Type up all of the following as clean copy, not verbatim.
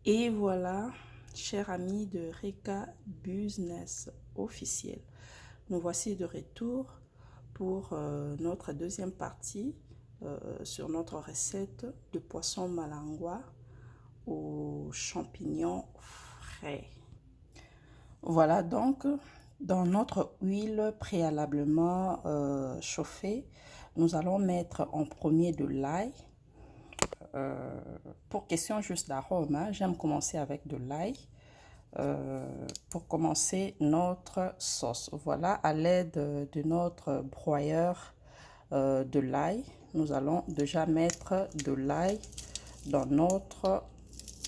Et voilà, chers amis de Reka Business Officiel, nous voici de retour pour notre deuxième partie sur notre recette de poisson malangua aux champignons frais. Voilà donc, dans notre huile préalablement chauffée, nous allons mettre en premier de l'ail. Pour question juste d'arôme, hein, j'aime commencer avec de l'ail pour commencer notre sauce. Voilà, à l'aide de notre broyeur de l'ail, nous allons déjà mettre de l'ail dans notre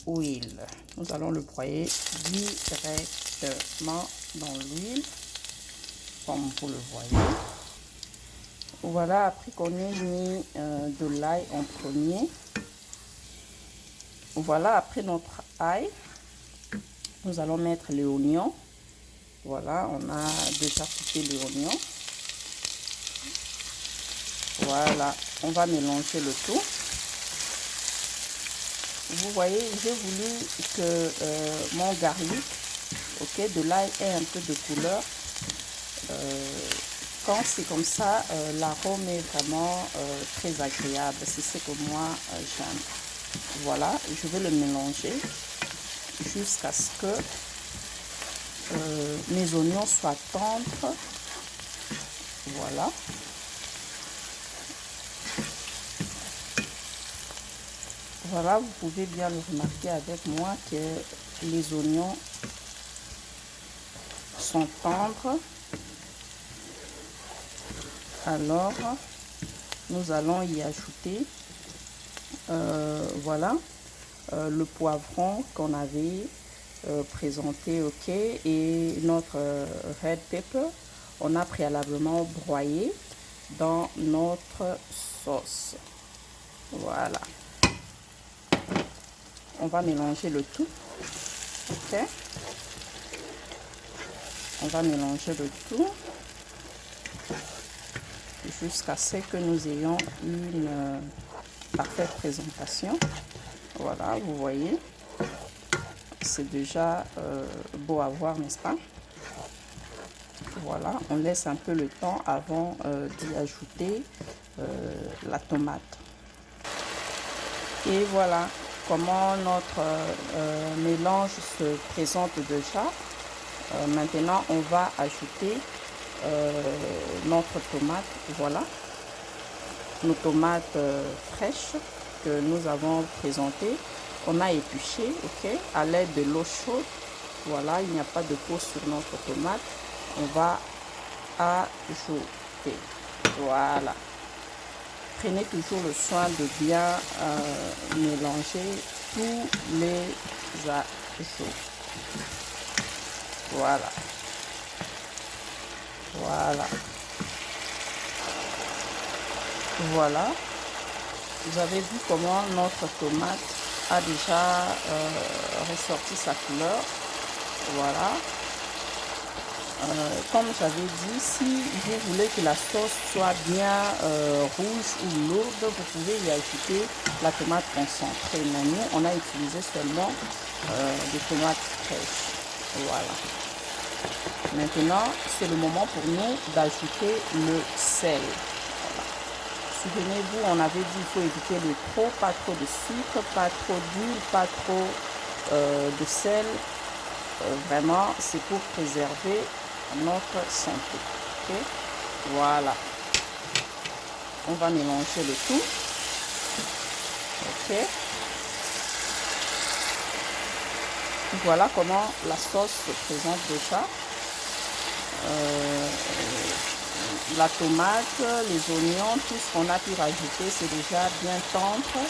huile. Nous allons le broyer directement dans l'huile, comme vous le voyez. Voilà, après qu'on ait mis de l'ail en premier, voilà, après notre ail, nous allons mettre les oignons. Voilà, on a déjà coupé les oignons. Voilà, on va mélanger le tout. Vous voyez, j'ai voulu que mon garlic, ok, de l'ail ait un peu de couleur. Quand c'est comme ça, l'arôme est vraiment très agréable. C'est ce que moi j'aime. Voilà, je vais le mélanger jusqu'à ce que mes oignons soient tendres. Voilà. Voilà, vous pouvez bien le remarquer avec moi que les oignons sont tendres. Alors, nous allons y ajouter, voilà, le poivron qu'on avait présenté, ok, et notre red pepper, on a préalablement broyé dans notre sauce. Voilà. On va mélanger le tout, ok. On va mélanger le tout jusqu'à ce que nous ayons une parfaite présentation. Voilà, vous voyez, c'est déjà beau à voir, n'est-ce pas? Voilà, on laisse un peu le temps avant d'y ajouter la tomate. Et voilà comment notre mélange se présente déjà. Maintenant, on va ajouter notre tomate. Voilà, nos tomates fraîches que nous avons présentées. On a épluché, ok, à l'aide de l'eau chaude. Voilà, il n'y a pas de peau sur notre tomate. On va ajouter. Voilà. Prenez toujours le soin de bien mélanger tous les ajouts. Voilà. Voilà. Voilà. Vous avez vu comment notre tomate a déjà ressorti sa couleur. Voilà. Comme j'avais dit, si vous voulez que la sauce soit bien rouge ou lourde, vous pouvez y ajouter la tomate concentrée. Mais nous, on a utilisé seulement des tomates fraîches. Voilà. Maintenant, c'est le moment pour nous d'ajouter le sel. Voilà. Souvenez-vous, on avait dit qu'il faut éviter le trop, pas trop de sucre, pas trop d'huile, pas trop de sel. Vraiment, c'est pour préserver notre santé. Okay? Voilà. On va mélanger le tout. Ok. Voilà comment la sauce se présente déjà. La tomate, les oignons, tout ce qu'on a pu rajouter, c'est déjà bien tendre.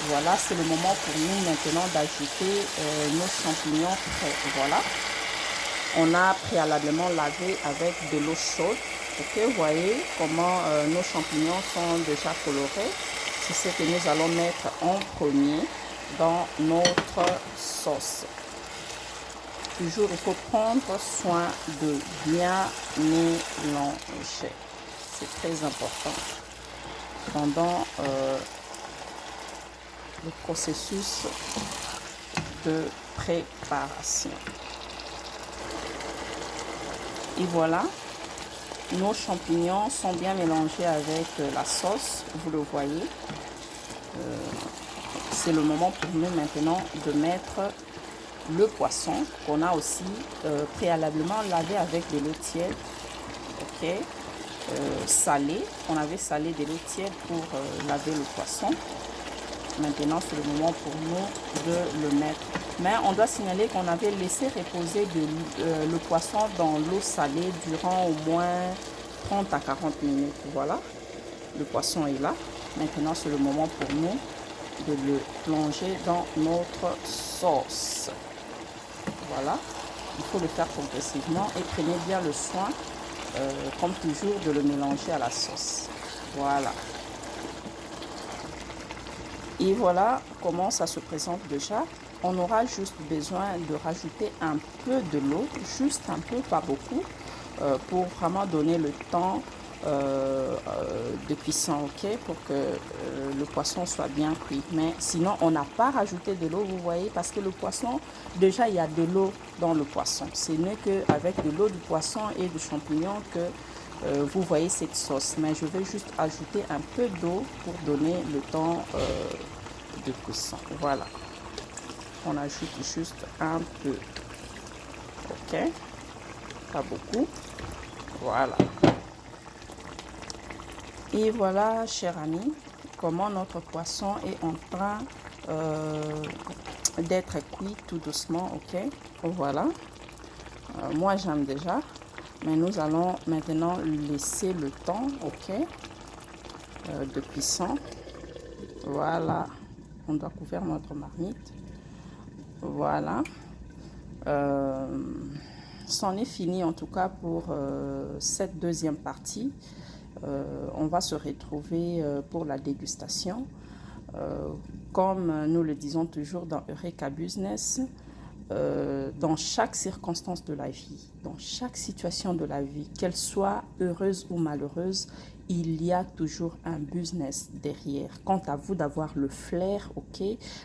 Voilà, c'est le moment pour nous maintenant d'ajouter nos champignons frais. Voilà. On a préalablement lavé avec de l'eau chaude. Ok, vous voyez comment nos champignons sont déjà colorés. C'est ce que nous allons mettre en premier dans notre sauce. Toujours, il faut prendre soin de bien mélanger. C'est très important pendant le processus de préparation. Et voilà, nos champignons sont bien mélangés avec la sauce, vous le voyez. C'est le moment pour nous maintenant de mettre le poisson qu'on a aussi préalablement lavé avec de l'eau tiède, ok, salé. On avait salé de l'eau tiède pour laver le poisson. Maintenant, c'est le moment pour nous de le mettre. Mais on doit signaler qu'on avait laissé reposer le poisson dans l'eau salée durant au moins 30 à 40 minutes. Voilà, le poisson est là. Maintenant, c'est le moment pour nous de le plonger dans notre sauce. Voilà, il faut le faire progressivement et prenez bien le soin, comme toujours, de le mélanger à la sauce. Voilà. Et voilà comment ça se présente déjà. On aura juste besoin de rajouter un peu de l'eau, juste un peu, pas beaucoup, pour vraiment donner le temps de cuisson, ok, pour que le poisson soit bien cuit. Mais sinon, on n'a pas rajouté de l'eau, vous voyez, parce que le poisson, déjà, il y a de l'eau dans le poisson. Ce n'est qu'avec de l'eau du poisson et du champignon que vous voyez cette sauce. Mais je vais juste ajouter un peu d'eau pour donner le temps de cuisson. Voilà. On ajoute juste un peu. Ok. Pas beaucoup. Voilà. Et voilà, chers amis, comment notre poisson est en train d'être cuit tout doucement, ok. Voilà. Moi, j'aime déjà. Mais nous allons maintenant laisser le temps, ok, de cuisson. Voilà. On doit couvrir notre marmite. Voilà. C'en est fini en tout cas pour cette deuxième partie. On va se retrouver pour la dégustation. Comme nous le disons toujours dans Eureka Business, dans chaque circonstance de la vie, dans chaque situation de la vie, qu'elle soit heureuse ou malheureuse, il y a toujours un business derrière. Quant à vous d'avoir le flair, ok,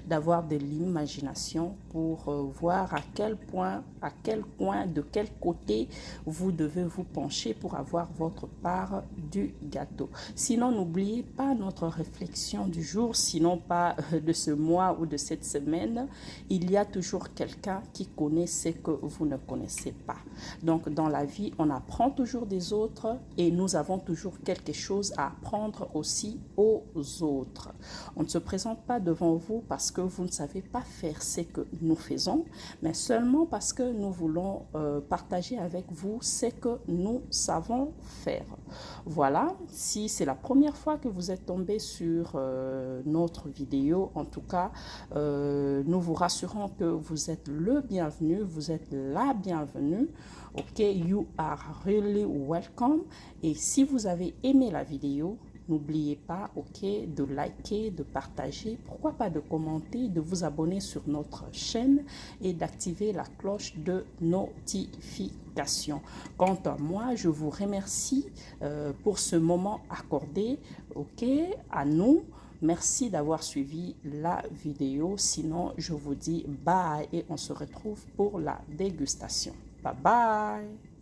d'avoir de l'imagination pour voir à quel point, à quel coin, de quel côté vous devez vous pencher pour avoir votre part du gâteau. Sinon, n'oubliez pas notre réflexion du jour, sinon pas de ce mois ou de cette semaine. Il y a toujours quelqu'un qui connaît ce que vous ne connaissez pas. Donc, dans la vie, on apprend toujours des autres et nous avons toujours quelque chose à apprendre aussi aux autres. On ne se présente pas devant vous parce que vous ne savez pas faire ce que nous faisons, mais seulement parce que nous voulons partager avec vous ce que nous savons faire. Voilà, si c'est la première fois que vous êtes tombé sur notre vidéo, en tout cas, nous vous rassurons que vous êtes le bienvenu, vous êtes la bienvenue. Ok, you are really welcome. Et si vous avez aimé la vidéo, n'oubliez pas, ok, de liker, de partager, pourquoi pas de commenter, de vous abonner sur notre chaîne et d'activer la cloche de notification. Quant à moi, je vous remercie pour ce moment accordé, ok, à nous. Merci d'avoir suivi la vidéo. Sinon, je vous dis bye et on se retrouve pour la dégustation. Bye bye.